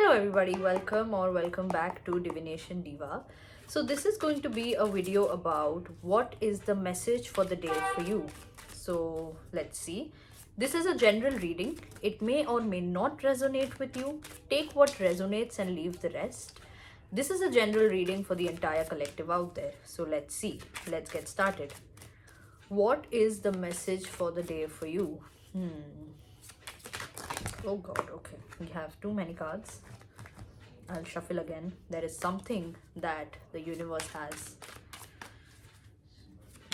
Hello everybody, welcome back to Divination Diva. So this is going to be a video about what is the message for the day for you. So let's see. This is a general reading. It may or may not resonate with you. Take what resonates and leave the rest. This is a general reading for the entire collective out there. So let's see. Let's get started. What is the message for the day for you? Oh god, okay. We have too many cards. I'll shuffle again. There is something that the universe has.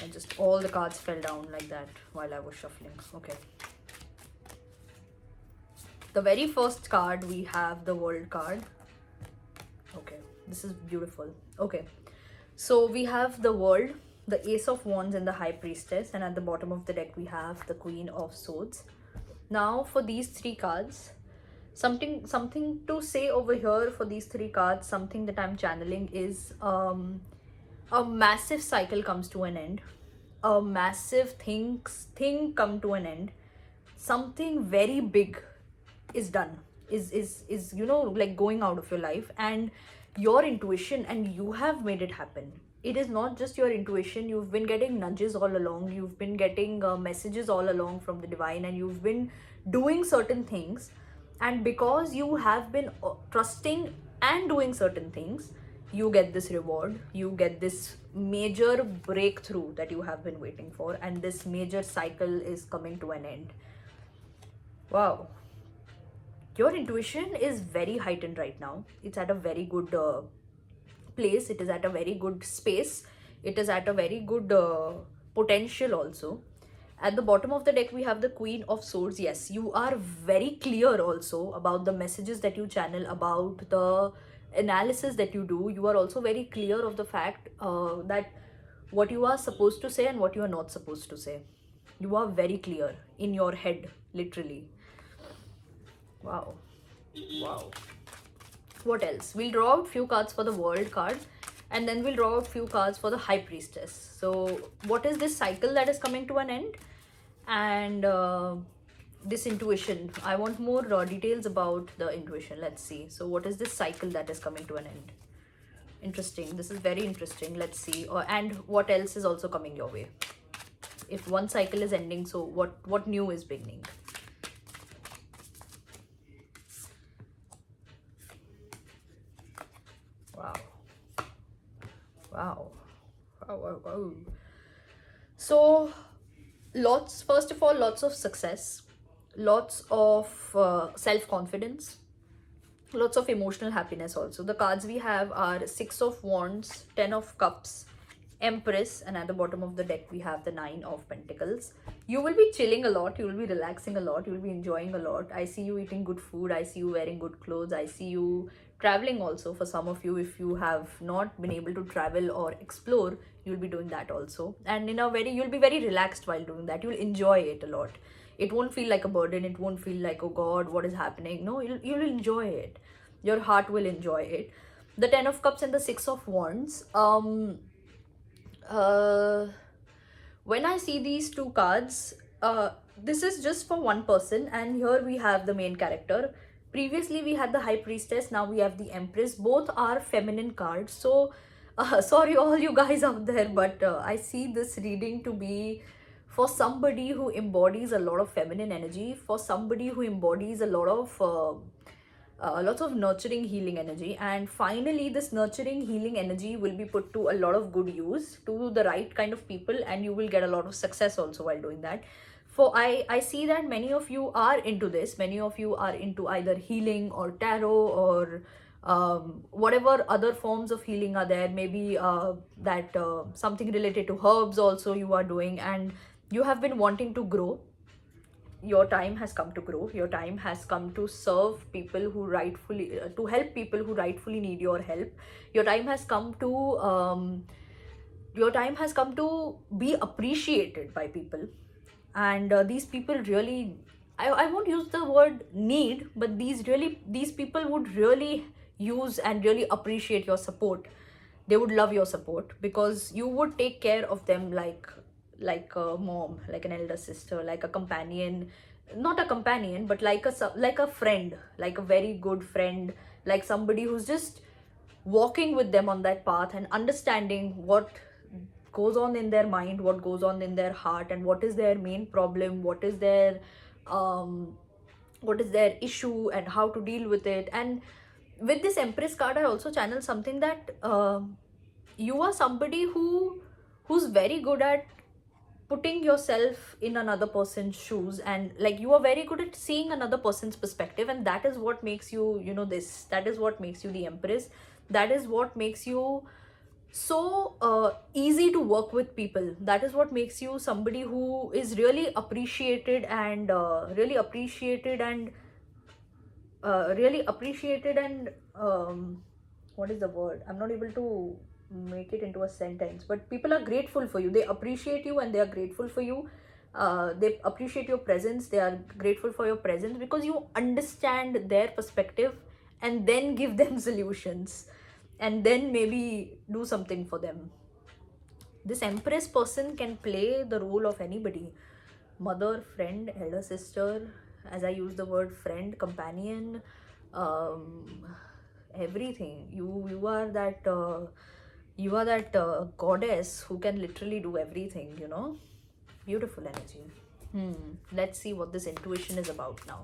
And just all the cards fell down like that while I was shuffling. Okay. The very first card, we have the World card. Okay, this is beautiful. Okay, so we have the World, the Ace of Wands and the High Priestess, and at the bottom of the deck we have the Queen of Swords. Now for these three cards, something to say over here for these three cards, something that I'm channeling is a massive cycle comes to an end, a massive thing come to an end, something very big is done, is like going out of your life, and your intuition, and you have made it happen. It is not just your intuition. You've been getting nudges all along, you've been getting messages all along from the divine, and you've been doing certain things, and because you have been trusting and doing certain things, you get this reward, you get this major breakthrough that you have been waiting for, and this major cycle is coming to an end. Wow, your intuition is very heightened right now. It's at a very good place, it is at a very good space, it is at a very good potential also. At the bottom of the deck we have the Queen of Swords. Yes, you are very clear also about the messages that you channel, about the analysis that you do. You are also very clear of the fact that what you are supposed to say and what you are not supposed to say. You are very clear in your head, literally. Wow. Wow. What else? We'll draw out few cards for the World card, and then we'll draw out few cards for the High Priestess. So what is this cycle that is coming to an end, and this intuition? I want more details about the intuition. Let's see. So what is this cycle that is coming to an end? Interesting. This is very interesting. Let's see. And what else is also coming your way? If one cycle is ending, so what new is beginning? Wow. Wow. Wow, wow, wow. So first of all, lots of success, lots of self-confidence, lots of emotional happiness also. The cards we have are Six of Wands, Ten of Cups, Empress, and at the bottom of the deck we have the Nine of Pentacles. You will be chilling a lot, you will be relaxing a lot, you will be enjoying a lot. I see you eating good food, I see you wearing good clothes, I see you traveling also. For some of you, if you have not been able to travel or explore, you'll be doing that also, and you'll be very relaxed while doing that. You'll enjoy it a lot. It won't feel like a burden, it won't feel like, oh god, what is happening. No, you'll enjoy it. Your heart will enjoy it. The Ten of Cups and the Six of Wands, when I see these two cards, this is just for one person, and here we have the main character. Previously we had the High Priestess, now we have the Empress. Both are feminine cards, so sorry all you guys out there, but I see this reading to be for somebody who embodies a lot of feminine energy, for somebody who embodies a lot of lots of nurturing, healing energy. And finally this nurturing, healing energy will be put to a lot of good use, to the right kind of people, and you will get a lot of success also while doing that. For I see that many of you are into this. Many of you are into either healing or tarot or whatever other forms of healing are there. Maybe that something related to herbs also you are doing, and you have been wanting to grow. Your time has come to grow. Your time has come to serve people who rightfully to help people who rightfully need your help. Your time has come to be appreciated by people, and these people really, I won't use the word need, but these people would really use and really appreciate your support. They would love your support because you would take care of them like a mom, like an elder sister, like a companion. not a companion, but like a friend, like a very good friend, like somebody who's just walking with them on that path and understanding what goes on in their mind, what goes on in their heart, and what is their main problem, um what is their issue, and how to deal with it. And with this Empress card, I also channel something that you are somebody who's very good at putting yourself in another person's shoes, and like you are very good at seeing another person's perspective, and that is what makes you, that is what makes you the Empress. That is what makes you so easy to work with people. That is what makes you somebody who is really appreciated and what is the word, I'm not able to make it into a sentence, but people are grateful for you, they appreciate you and they are grateful for you. They appreciate your presence, they are grateful for your presence because you understand their perspective and then give them solutions, and then maybe do something for them. This Empress person can play the role of anybody: mother, friend, elder sister, as I use the word friend, companion, um, everything. You are that goddess who can literally do everything, Beautiful energy. Let's see what this intuition is about now.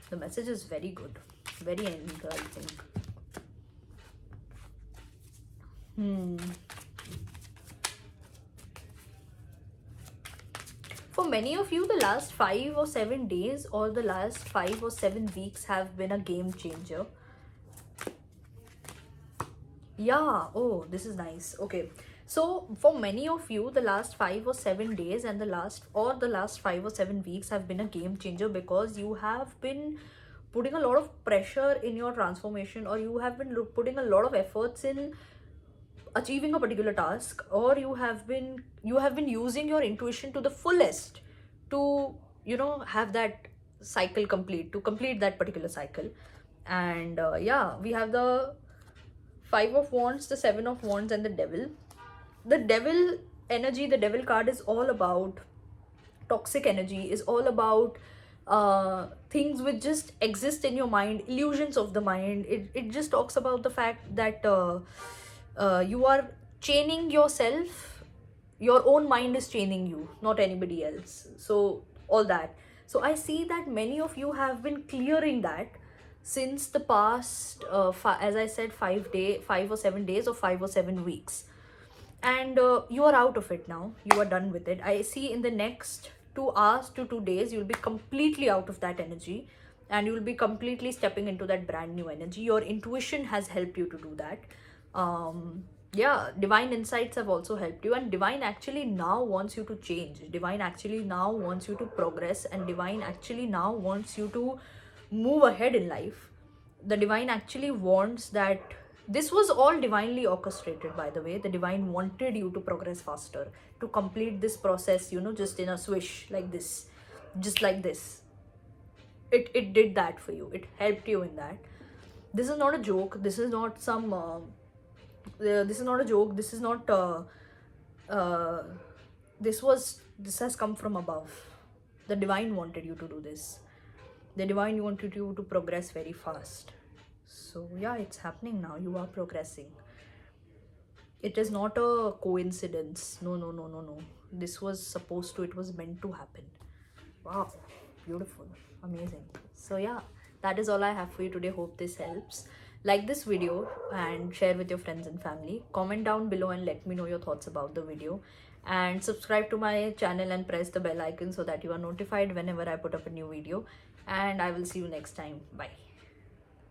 The message is very good, very encouraging. For many of you, the last 5 or 7 days or the last 5 or 7 weeks have been a game changer. Yeah, oh, this is nice. Okay. So for many of you, the last 5 or 7 days and the last 5 or 7 weeks have been a game changer, because you have been putting a lot of pressure in your transformation, or you have been putting a lot of efforts in achieving a particular task, or you have been using your intuition to the fullest to have that cycle complete, to complete that particular cycle. And yeah, we have the 5 of Wands, the 7 of Wands, and the Devil. The Devil energy, the Devil card, is all about toxic energy, is all about things which just exist in your mind, illusions of the mind. It just talks about the fact that you are chaining yourself, your own mind is chaining you, not anybody else. So all that. So I see that many of you have been clearing that since the past as I said, 5 or 7 days or 5 or 7 weeks, and you are out of it now, you are done with it. I see in the next 2 hours to 2 days you'll be completely out of that energy, and you'll be completely stepping into that brand new energy. Your intuition has helped you to do that. Yeah, divine insights have also helped you, and divine actually now wants you to change, divine actually now wants you to progress, and divine actually now wants you to move ahead in life. The divine actually wants that. This was all divinely orchestrated, by the way. The divine wanted you to progress faster, to complete this process, just in a swish, like this, just like this. It did that for you, it helped you in that. This is not a joke, this is not some this is not a joke, this is not uh, this has come from above. The divine wanted you to do this. The divine wanted you to progress very fast. So yeah, it's happening now, you are progressing. It is not a coincidence. No, no, no, no, no. This was supposed to, it was meant to happen. Wow, beautiful, amazing. So yeah, that is all I have for you today. Hope this helps. Like this video and share with your friends and family. Comment down below and let me know your thoughts about the video. And subscribe to my channel and press the bell icon so that you are notified whenever I put up a new video. And I will see you next time. Bye.